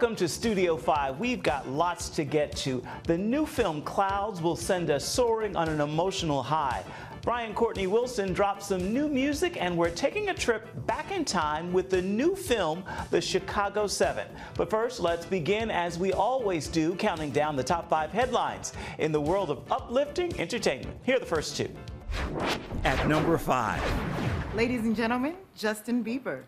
Welcome to Studio 5. We've got lots to get to. The new film Clouds will send us soaring on an emotional high. Courtney Wilson dropped some new music, and we're taking a trip back in time with the new film, The Chicago 7. But first, let's begin, as we always do, counting down the top 5 headlines in the world of uplifting entertainment. Here are the first 2. At number 5. Ladies and gentlemen, Justin Bieber.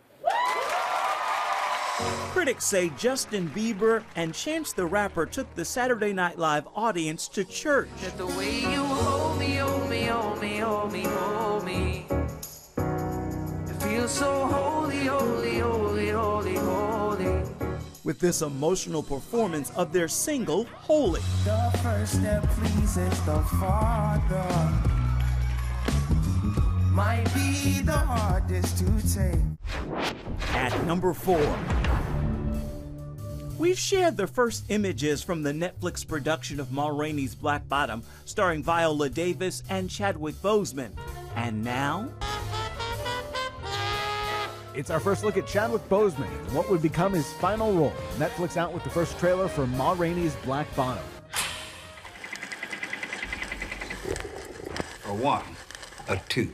Critics say Justin Bieber and Chance the Rapper took the Saturday Night Live audience to church. The way you hold me, hold me, hold me, hold me, hold me. It feels so holy, holy, holy, holy, holy. With this emotional performance of their single, Holy. The first step pleases the Father. Might be the hardest to take. At number 4. We've shared the first images from the Netflix production of Ma Rainey's Black Bottom, starring Viola Davis and Chadwick Boseman. And now... it's our first look at Chadwick Boseman and what would become his final role. Netflix out with the first trailer for Ma Rainey's Black Bottom. A 1, a 2.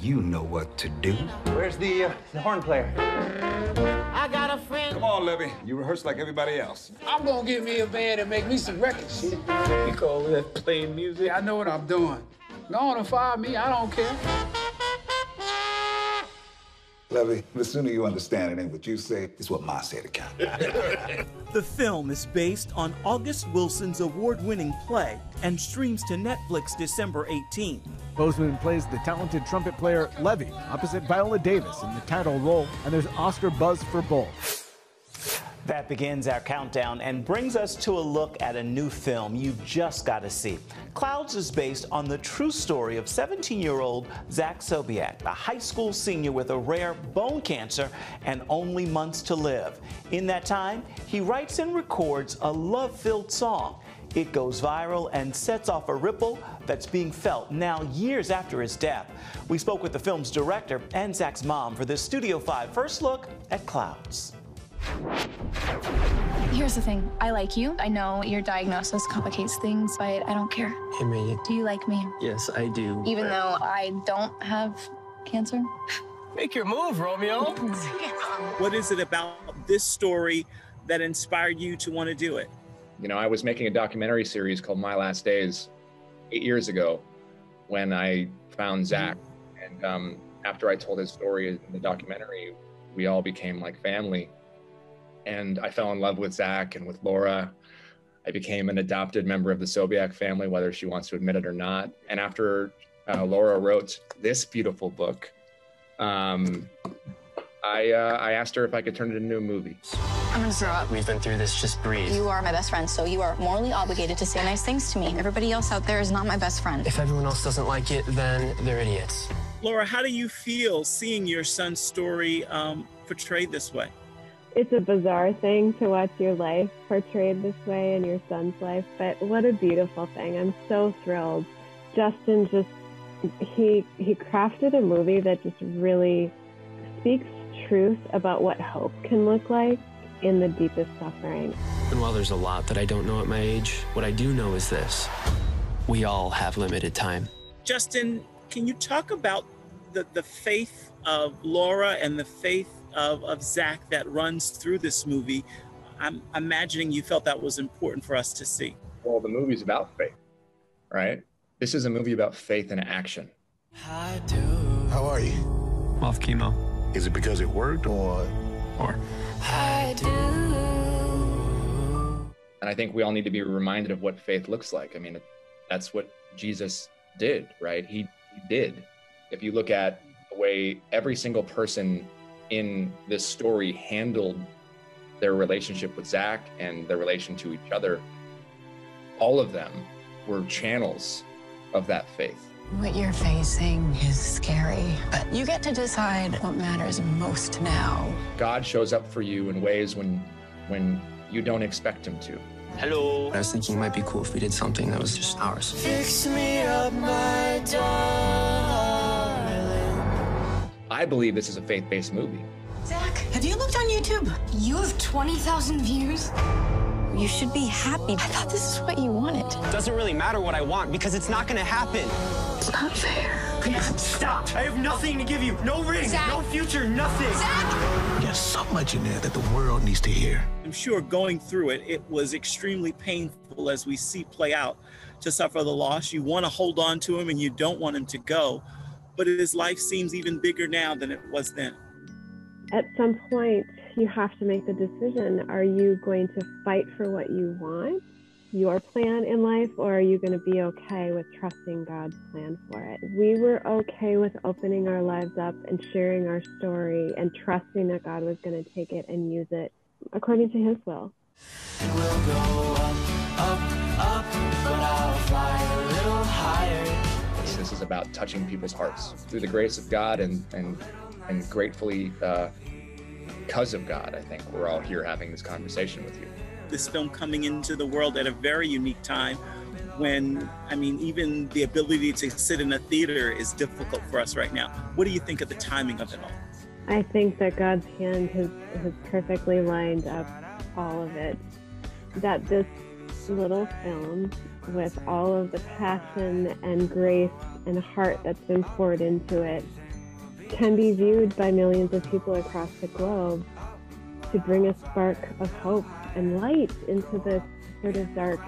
You know what to do. Where's the horn player? I got a friend. Come on, Levy. You rehearse like everybody else. I'm gonna get me a band and make me some records. You call that playing music? I know what I'm doing. Go on and fire me, I don't care. Levy, the sooner you understand it ain't what you say, it's what Ma said to count. The film is based on August Wilson's award-winning play and streams to Netflix December 18th. Boseman plays the talented trumpet player Levy opposite Viola Davis in the title role, and there's Oscar buzz for both. That begins our countdown and brings us to a look at a new film you just got to see. Clouds is based on the true story of 17-year-old Zach Sobiech, a high school senior with a rare bone cancer and only months to live. In that time, he writes and records a love-filled song. It goes viral and sets off a ripple that's being felt now years after his death. We spoke with the film's director and Zach's mom for this Studio 5 first look at Clouds. Here's the thing. I like you. I know your diagnosis complicates things, but I don't care. Hey, Megan. Do you like me? Yes, I do. Even though I don't have cancer? Make your move, Romeo. What is it about this story that inspired you to want to do it? You know, I was making a documentary series called My Last Days 8 years ago when I found Zach. And after I told his story in the documentary, we all became like family. And I fell in love with Zach and with Laura. I became an adopted member of the Sobiech family, whether she wants to admit it or not. And after Laura wrote this beautiful book, I asked her if I could turn it into a movie. I'm gonna grow up. We've been through this, just breathe. You are my best friend, so you are morally obligated to say nice things to me. Everybody else out there is not my best friend. If everyone else doesn't like it, then they're idiots. Laura, how do you feel seeing your son's story portrayed this way? It's a bizarre thing to watch your life portrayed this way and your son's life, but what a beautiful thing. I'm so thrilled. Justin he crafted a movie that just really speaks truth about what hope can look like in the deepest suffering. And while there's a lot that I don't know at my age, what I do know is this: we all have limited time. Justin, can you talk about the faith of Laura and the faith of Zach that runs through this movie? I'm imagining you felt that was important for us to see. Well, the movie's about faith, right? This is a movie about faith in action. I do. How are you? Off chemo. Is it because it worked or? I do. And I think we all need to be reminded of what faith looks like. I mean, that's what Jesus did, right? He did. If you look at the way every single person in this story handled their relationship with Zach and their relation to each other, all of them were channels of that faith. What you're facing is scary, but you get to decide what matters most now. God shows up for you in ways when you don't expect him to. Hello. I was thinking it might be cool if we did something that was just ours. Fix me up, my darling. I believe this is a faith-based movie. Zach, have you looked on YouTube? You have 20,000 views? You should be happy. I thought this is what you wanted. It doesn't really matter what I want because it's not gonna happen. It's not fair. Stop! I have nothing to give you. No ring, Zach. no future, nothing. Zach! There's so much in there that the world needs to hear. I'm sure going through it, it was extremely painful as we see play out to suffer the loss. You want to hold on to him and you don't want him to go, but his life seems even bigger now than it was then. At some point, you have to make the decision. Are you going to fight for what you want, your plan in life, or are you going to be okay with trusting God's plan for it? We were okay with opening our lives up and sharing our story and trusting that God was going to take it and use it according to his will. We'll go up, up, but I'll fly a little higher. This is about touching people's hearts through the grace of God and gratefully, because of God, I think we're all here having this conversation with you. This film coming into the world at a very unique time when, I mean, even the ability to sit in a theater is difficult for us right now. What do you think of the timing of it all? I think that God's hand has perfectly lined up all of it. That this little film, with all of the passion and grace and heart that's been poured into it, can be viewed by millions of people across the globe to bring a spark of hope and light into this sort of dark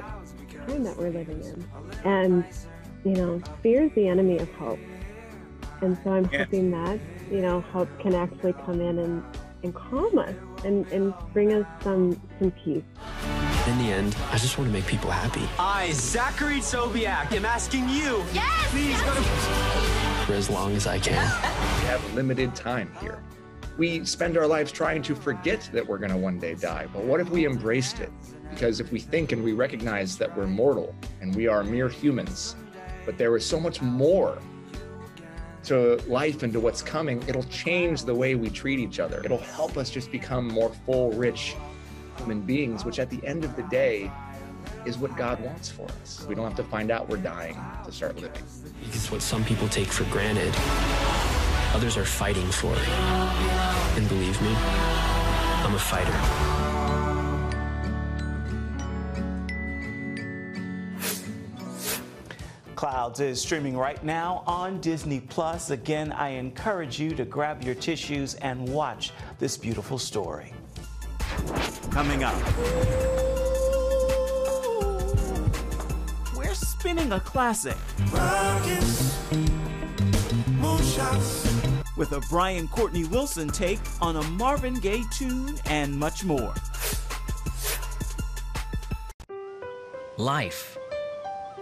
time that we're living in. And, you know, fear is the enemy of hope. And so I'm hoping that, you know, hope can actually come in and calm us and bring us some peace. In the end, I just want to make people happy. I, Zachary Sobiech, am asking you, please go to... for as long as I can. We have limited time here. We spend our lives trying to forget that we're going to one day die, but what if we embraced it? Because if we think and we recognize that we're mortal and we are mere humans, but there is so much more to life and to what's coming, it'll change the way we treat each other. It'll help us just become more full, rich human beings, which at the end of the day is what God wants for us. We don't have to find out we're dying to start living. It's what some people take for granted, others are fighting for. And believe me, I'm a fighter. Clouds is streaming right now on Disney+. Again, I encourage you to grab your tissues and watch this beautiful story. Coming up, we're spinning a classic with a Brian Courtney Wilson take on a Marvin Gaye tune and much more. Life.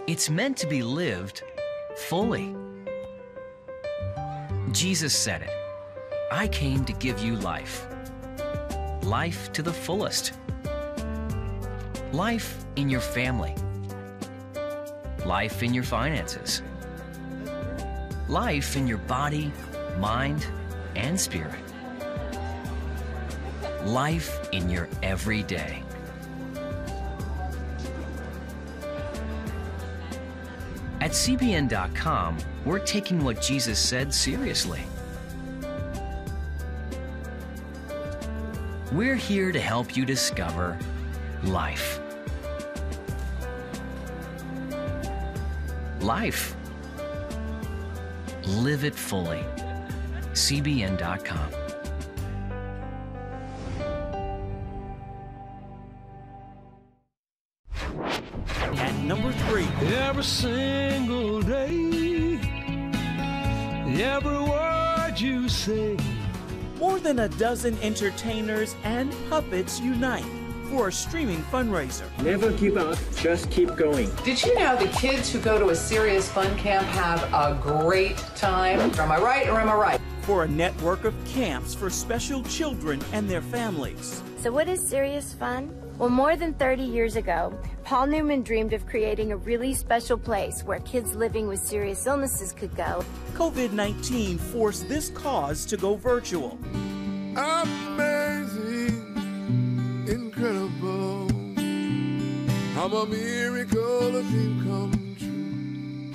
It's meant to be lived fully. Jesus said it. I came to give you life. Life to the fullest. Life in your family. Life in your finances. Life in your body, mind, and spirit. Life in your everyday. At CBN.com, we're taking what Jesus said seriously. We're here to help you discover life. Life. Live it fully. CBN.com. At number 3. Every single day, every word you say. More than a dozen entertainers and puppets unite for a streaming fundraiser. Never give up, just keep going. Did you know the kids who go to a Serious Fun Camp have a great time? Am I right or am I right? For a network of camps for special children and their families. So what is Serious Fun? Well, more than 30 years ago, Paul Newman dreamed of creating a really special place where kids living with serious illnesses could go. COVID-19 forced this cause to go virtual. Amazing, incredible, I'm a miracle of dream come true.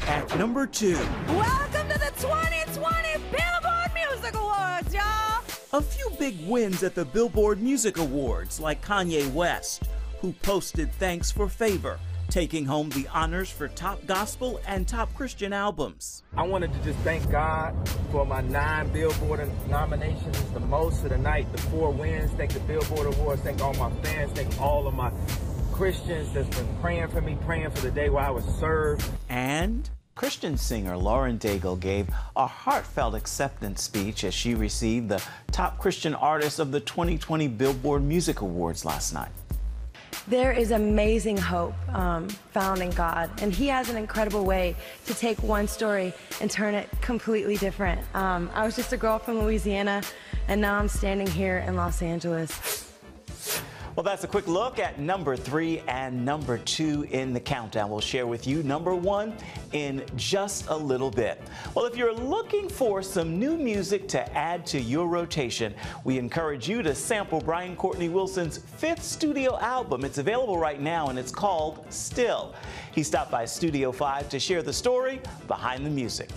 At number 2. Welcome to the 2020 Billboard Music Awards, y'all! A few big wins at the Billboard Music Awards, like Kanye West, who posted thanks for Favor, taking home the honors for top gospel and top Christian albums. I wanted to just thank God for my 9 Billboard nominations. It's the most of the night, the 4 wins. Thank the Billboard Awards, thank all my fans, thank all of my Christians that's been praying for me, praying for the day where I was served. And Christian singer Lauren Daigle gave a heartfelt acceptance speech as she received the top Christian artist of the 2020 Billboard Music Awards last night. There is amazing hope found in God, and He has an incredible way to take one story and turn it completely different. I was just a girl from Louisiana, and now I'm standing here in Los Angeles. Well, that's a quick look at number 3 and number 2 in the countdown. We'll share with you number 1 in just a little bit. Well, if you're looking for some new music to add to your rotation, we encourage you to sample Brian Courtney Wilson's 5th studio album. It's available right now, and it's called Still. He stopped by Studio 5 to share the story behind the music.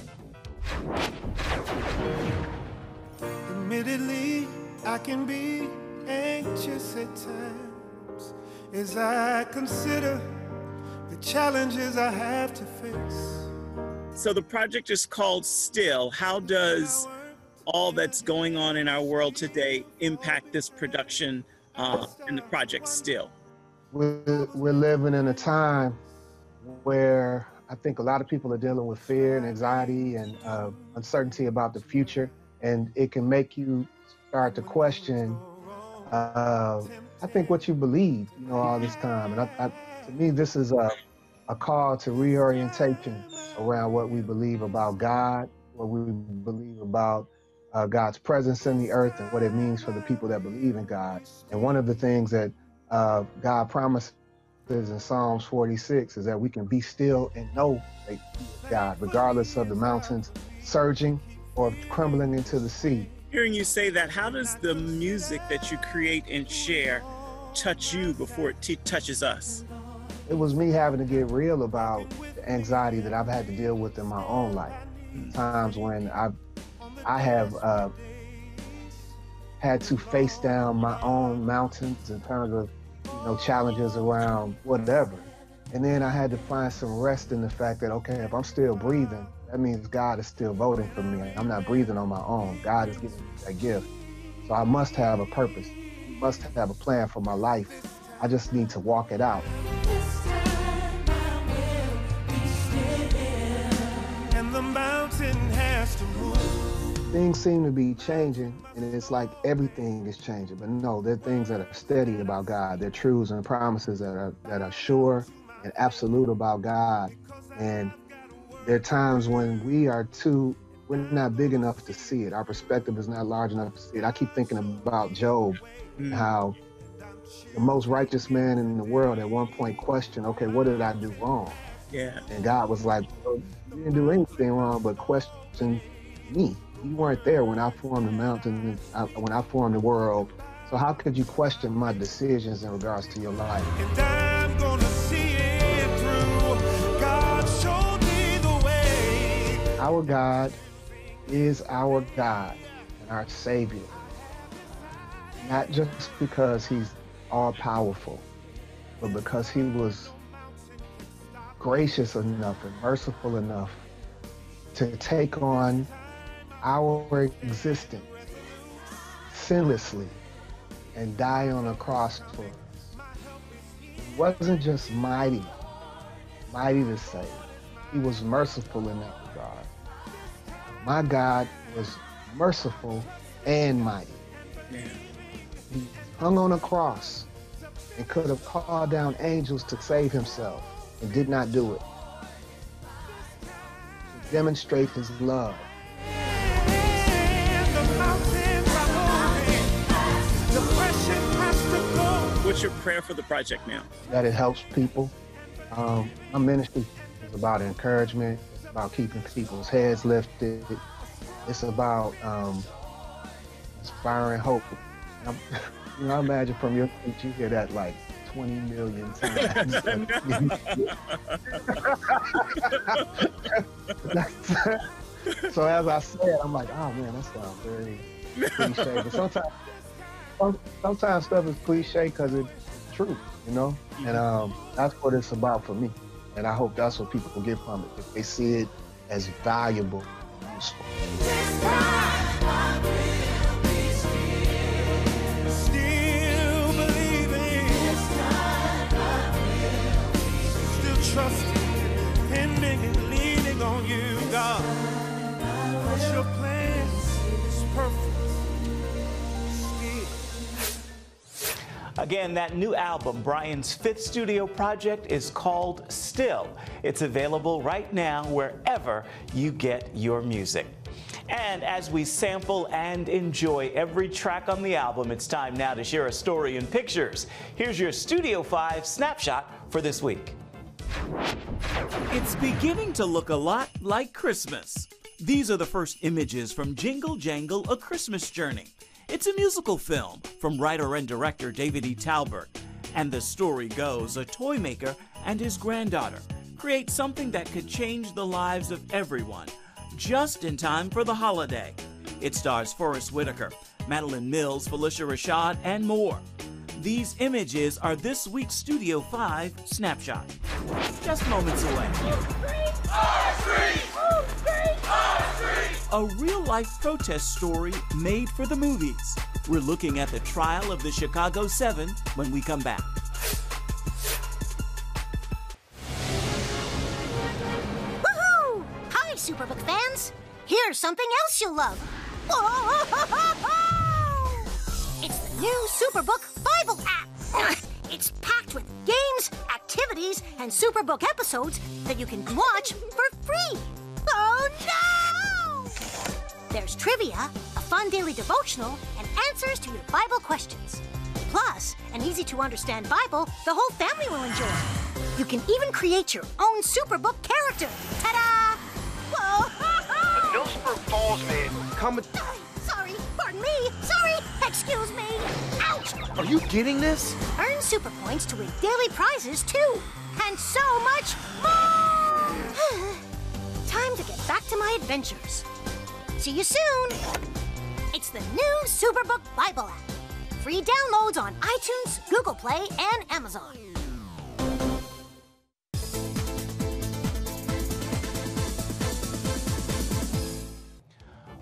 Admittedly, I can be anxious at times as I consider the challenges I have to face. So the project is called Still. How does all that's going on in our world today impact this production and the project Still? We're living in a time where I think a lot of people are dealing with fear and anxiety and uncertainty about the future, and it can make you start to question I think what you believe, all this time. And to me, this is a call to reorientation around what we believe about God, what we believe about God's presence in the earth and what it means for the people that believe in God. And one of the things that God promises in Psalms 46 is that we can be still and know that He is God, regardless of the mountains surging or crumbling into the sea. Hearing you say that, how does the music that you create and share touch you before it touches us? It was me having to get real about the anxiety that I've had to deal with in my own life. Times when I have had to face down my own mountains in terms of challenges around whatever. And then I had to find some rest in the fact that, okay, if I'm still breathing, that means God is still voting for me. I'm not breathing on my own. God is giving me that gift. So I must have a purpose. I must have a plan for my life. I just need to walk it out. And the mountain has to move. Things seem to be changing, and it's like everything is changing. But no, there are things that are steady about God. There are truths and promises that are sure and absolute about God. And there are times when we're not big enough to see it. Our perspective is not large enough to see it. I keep thinking about Job, how the most righteous man in the world at one point questioned, okay, what did I do wrong? Yeah. And God was like, well, you didn't do anything wrong but question me. You weren't there when I formed the mountain, when I formed the world. So how could you question my decisions in regards to your life? And I'm gonna see it through. God showed me the way. Our God is our God and our Savior. Not just because He's all-powerful, but because He was gracious enough and merciful enough to take on our existence sinlessly and die on a cross for us. He wasn't just mighty to save. He was merciful in that regard. My God was merciful and mighty. Yeah. He hung on a cross and could have called down angels to save Himself and did not do it. To demonstrate His love. What's your prayer for the project now? That it helps people. My ministry is about encouragement. It's about keeping people's heads lifted. It's about inspiring hope. I imagine from your speech you hear that like 20 million times. So as I said, I'm like, oh man, that sounds very cliche, but sometimes stuff is cliche because it's true, you know? And that's what it's about for me. And I hope that's what people can get from it, if they see it as valuable and useful. Still believing, still trusting, depending and leaning on you, God. But your plan is perfect. Again, that new album, Brian's 5th studio project, is called Still. It's available right now wherever you get your music. And as we sample and enjoy every track on the album, it's time now to share a story in pictures. Here's your Studio 5 snapshot for this week. It's beginning to look a lot like Christmas. These are the first images from Jingle, Jangle, A Christmas Journey. It's a musical film from writer and director David E. Talbert. And the story goes, a toy maker and his granddaughter create something that could change the lives of everyone, just in time for the holiday. It stars Forrest Whitaker, Madeline Mills, Felicia Rashad, and more. These images are this week's Studio 5 snapshot. Just moments away. A real-life protest story made for the movies. We're looking at the trial of the Chicago 7 when we come back. Woohoo! Hi, Superbook fans. Here's something else you'll love. It's the new Superbook Bible app. It's packed with games, activities, and Superbook episodes that you can watch for free. Oh, no! There's trivia, a fun daily devotional, and answers to your Bible questions. Plus, an easy-to-understand Bible the whole family will enjoy. You can even create your own Superbook character. Ta-da! Whoa! Millsburg Falls man. Come with... Sorry, pardon me. Sorry, excuse me. Ouch! Are you getting this? Earn super points to win daily prizes, too. And so much more! Time to get back to my adventures. See you soon! It's the new Superbook Bible app. Free downloads on iTunes, Google Play, and Amazon.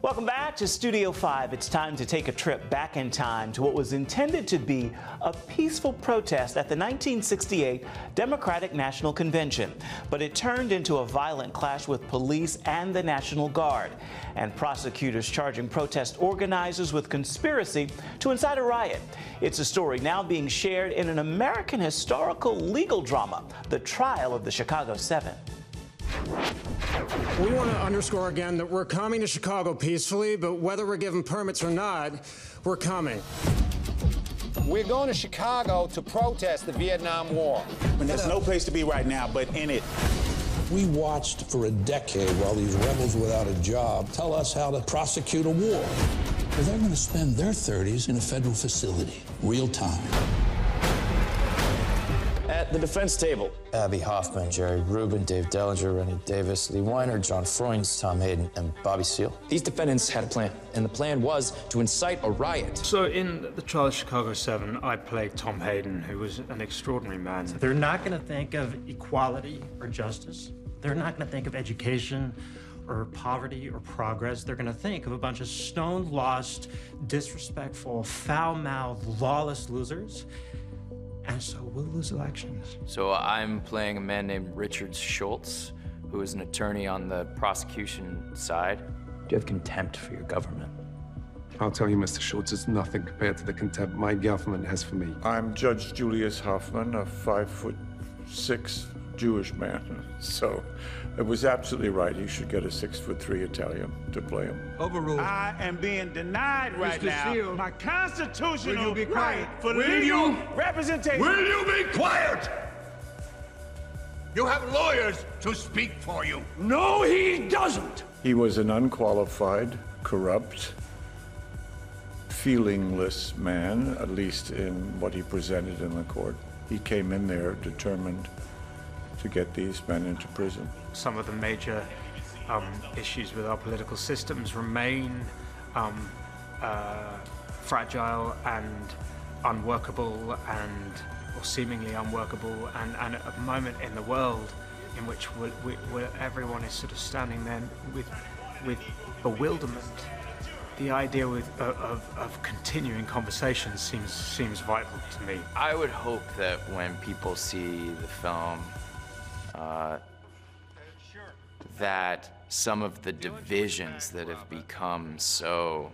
Welcome back to Studio 5. It's time to take a trip back in time to what was intended to be a peaceful protest at the 1968 Democratic National Convention. But it turned into a violent clash with police and the National Guard, and prosecutors charging protest organizers with conspiracy to incite a riot. It's a story now being shared in an American historical legal drama, The Trial of the Chicago 7. We want to underscore again that we're coming to Chicago peacefully, but whether we're given permits or not, we're coming. We're going to Chicago to protest the Vietnam War. And there's no place to be right now but in it. We watched for a decade while these rebels without a job tell us how to prosecute a war. Well, they're going to spend their 30s in a federal facility, real time. At the defense table, Abby Hoffman, Jerry Rubin, Dave Dellinger, Rennie Davis, Lee Weiner, John Freund, Tom Hayden, and Bobby Seale. These defendants had a plan, and the plan was to incite a riot. So in the trial of Chicago 7, I played Tom Hayden, who was an extraordinary man. So they're not going to think of equality or justice. They're not going to think of education or poverty or progress. They're going to think of a bunch of stone-lost, disrespectful, foul-mouthed, lawless losers. And so we'll lose elections. So I'm playing a man named Richard Schultz, who is an attorney on the prosecution side. Do you have contempt for your government? I'll tell you, Mr. Schultz, it's nothing compared to the contempt my government has for me. I'm Judge Julius Hoffman, a 5'6" Jewish man. So it was absolutely right. He should get a 6'3" Italian to play him. Overruled. I am being denied right Mr. now Seale, my constitutional will you be quiet? right for Will legal you? representation. Will you be quiet? You have lawyers to speak for you. No, he doesn't. He was an unqualified, corrupt, feelingless man, at least in what he presented in the court. He came in there determined to get these men into prison. Some of the major issues with our political systems remain fragile and unworkable or seemingly unworkable, and a moment in the world in which everyone is sort of standing there with bewilderment. The idea of continuing conversations seems vital to me. I would hope that when people see the film, that some of the divisions that have become so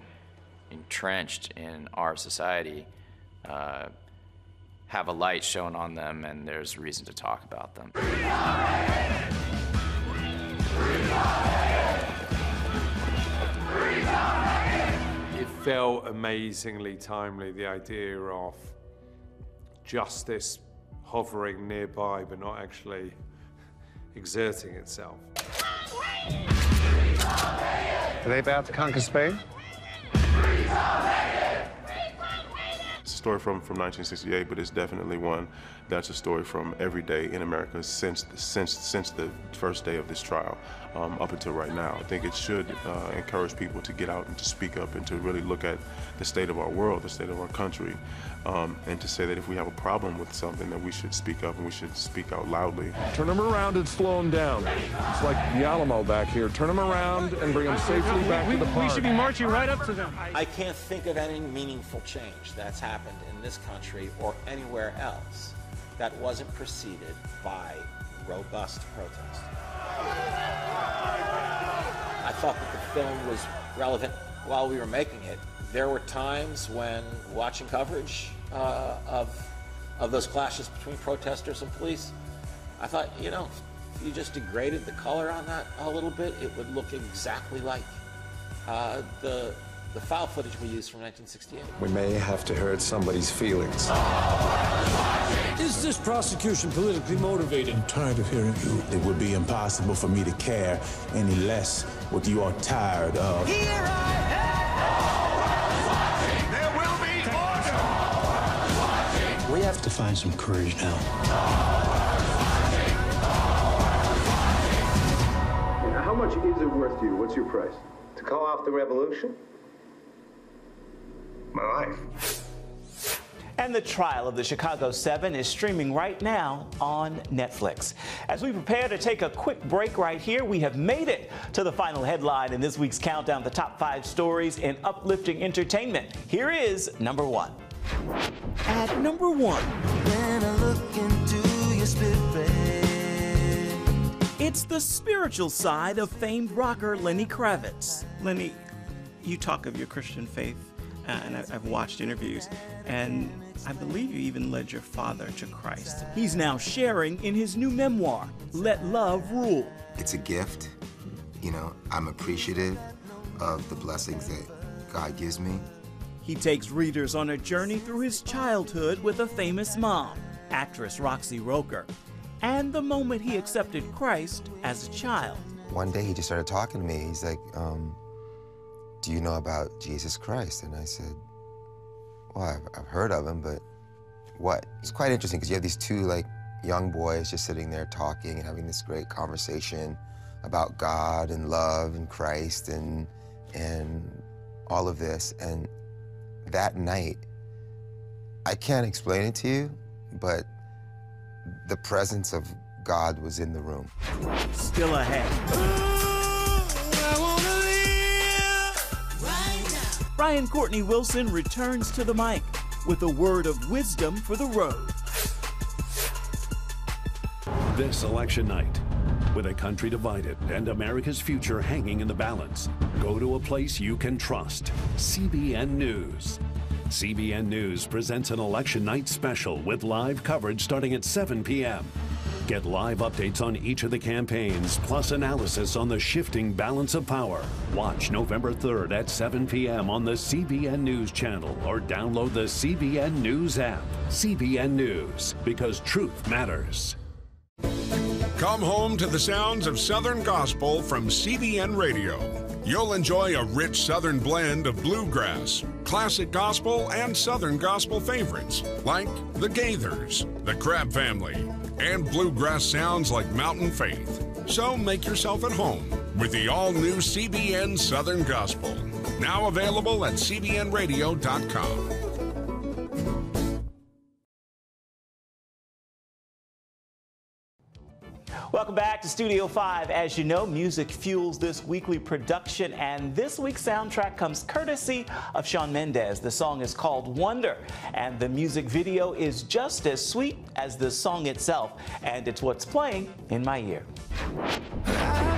entrenched in our society have a light shown on them, and there's reason to talk about them. It felt amazingly timely, the idea of justice hovering nearby but not actually exerting itself. Are they about to conquer Spain? It's a story from 1968, but it's definitely one that's a story from every day in America since the first day of this trial up until right now. I think it should encourage people to get out and to speak up and to really look at the state of our world, the state of our country, and to say that if we have a problem with something, that we should speak up and we should speak out loudly. Turn them around and slow them down. It's like the Alamo back here. Turn them around and bring them safely back to the park. We should be marching right up to them. I can't think of any meaningful change that's happened in this country or anywhere else that wasn't preceded by robust protest. I thought that the film was relevant while we were making it. There were times when watching coverage of those clashes between protesters and police, I thought, you know, if you just degraded the color on that a little bit, it would look exactly like the file footage we used from 1968. We may have to hurt somebody's feelings. Is this prosecution politically motivated? I'm tired of hearing you. It would be impossible for me to care any less what you are tired of. Here I am! There will be order! We have to find some courage now. How much is it worth to you? What's your price? To call off the revolution? My life. And the trial of the Chicago 7 is streaming right now on Netflix. As we prepare to take a quick break right here, we have made it to the final headline in this week's countdown, the top 5 stories in uplifting entertainment. Here is number 1. At number 1. When I look into your spirit. It's the spiritual side of famed rocker Lenny Kravitz. Lenny, you talk of your Christian faith, and I've watched interviews, and I believe you even led your father to Christ. He's now sharing in his new memoir, Let Love Rule. It's a gift. You know, I'm appreciative of the blessings that God gives me. He takes readers on a journey through his childhood with a famous mom, actress Roxy Roker, and the moment he accepted Christ as a child. One day he just started talking to me. He's like, do you know about Jesus Christ? And I said, well, I've heard of him, but what? It's quite interesting because you have these two young boys just sitting there talking and having this great conversation about God and love and Christ and all of this. And that night, I can't explain it to you, but the presence of God was in the room. Still ahead. Brian Courtney Wilson returns to the mic with a word of wisdom for the road. This election night, with a country divided and America's future hanging in the balance, go to a place you can trust, CBN News. CBN News presents an election night special with live coverage starting at 7 p.m. Get live updates on each of the campaigns, plus analysis on the shifting balance of power. Watch November 3rd at 7 p.m. on the CBN News Channel or download the CBN News app. CBN News, because truth matters. Come home to the sounds of Southern Gospel from CBN Radio. You'll enjoy a rich Southern blend of bluegrass, classic gospel, and Southern gospel favorites like the Gaithers, the Crab Family, and bluegrass sounds like Mountain Faith. So make yourself at home with the all-new CBN Southern Gospel. Now available at cbnradio.com. Welcome back to Studio 5. As you know, music fuels this weekly production, and this week's soundtrack comes courtesy of Shawn Mendes. The song is called Wonder, and the music video is just as sweet as the song itself, and it's what's playing in my ear.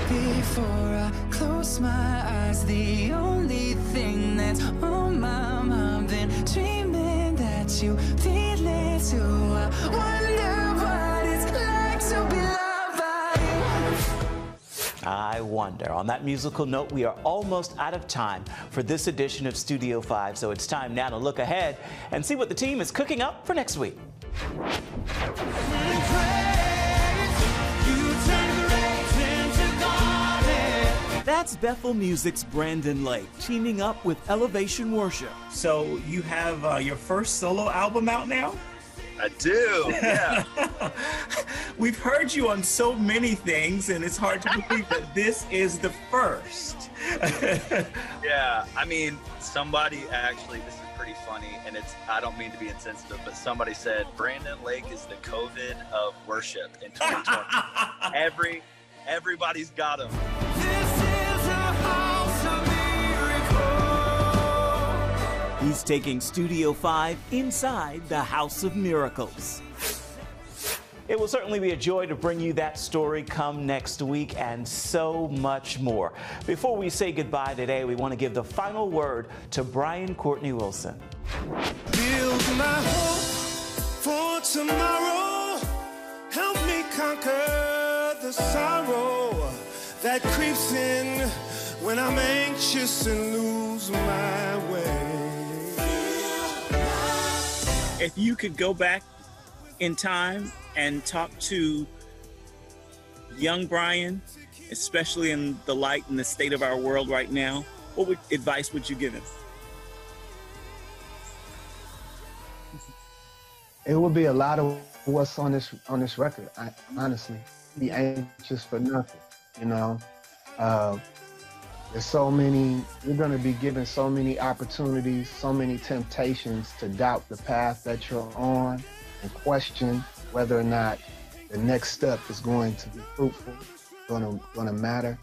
Before I close my eyes, the only thing that's on my mind, been dreaming that you feel it too. I wonder what it's like to be loved. I wonder. On that musical note, we are almost out of time for this edition of Studio 5, so it's time now to look ahead and see what the team is cooking up for next week. That's Bethel Music's Brandon Lake teaming up with Elevation Worship. So you have your first solo album out now? I do, yeah. We've heard you on so many things, and it's hard to believe that this is the first. Yeah, I mean, somebody actually, this is pretty funny, and I don't mean to be insensitive, but somebody said Brandon Lake is the COVID of worship in 2020. Everybody's got him. He's taking Studio 5 inside the House of Miracles. It will certainly be a joy to bring you that story come next week and so much more. Before we say goodbye today, we want to give the final word to Courtney Wilson. Build my hope for tomorrow. Help me conquer the sorrow that creeps in when I'm anxious and lose my way. If you could go back in time and talk to young Brian, especially in the light and the state of our world right now, what advice would you give him? It would be a lot of what's on this record. Honestly, be anxious for nothing. You know, there's so many. You're going to be given so many opportunities, so many temptations to doubt the path that you're on and question whether or not the next step is going to be fruitful, going to matter.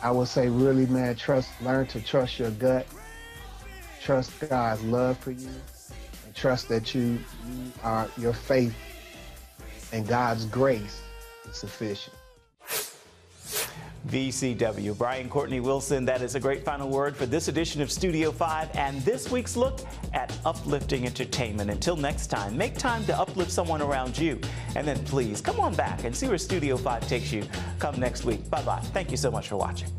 I would say, really, man, learn to trust your gut, trust God's love for you, and trust that your faith and God's grace is sufficient. VCW. Courtney Wilson, that is a great final word for this edition of Studio 5 and this week's look at uplifting entertainment. Until next time, make time to uplift someone around you. And then please come on back and see where Studio 5 takes you come next week. Bye-bye. Thank you so much for watching.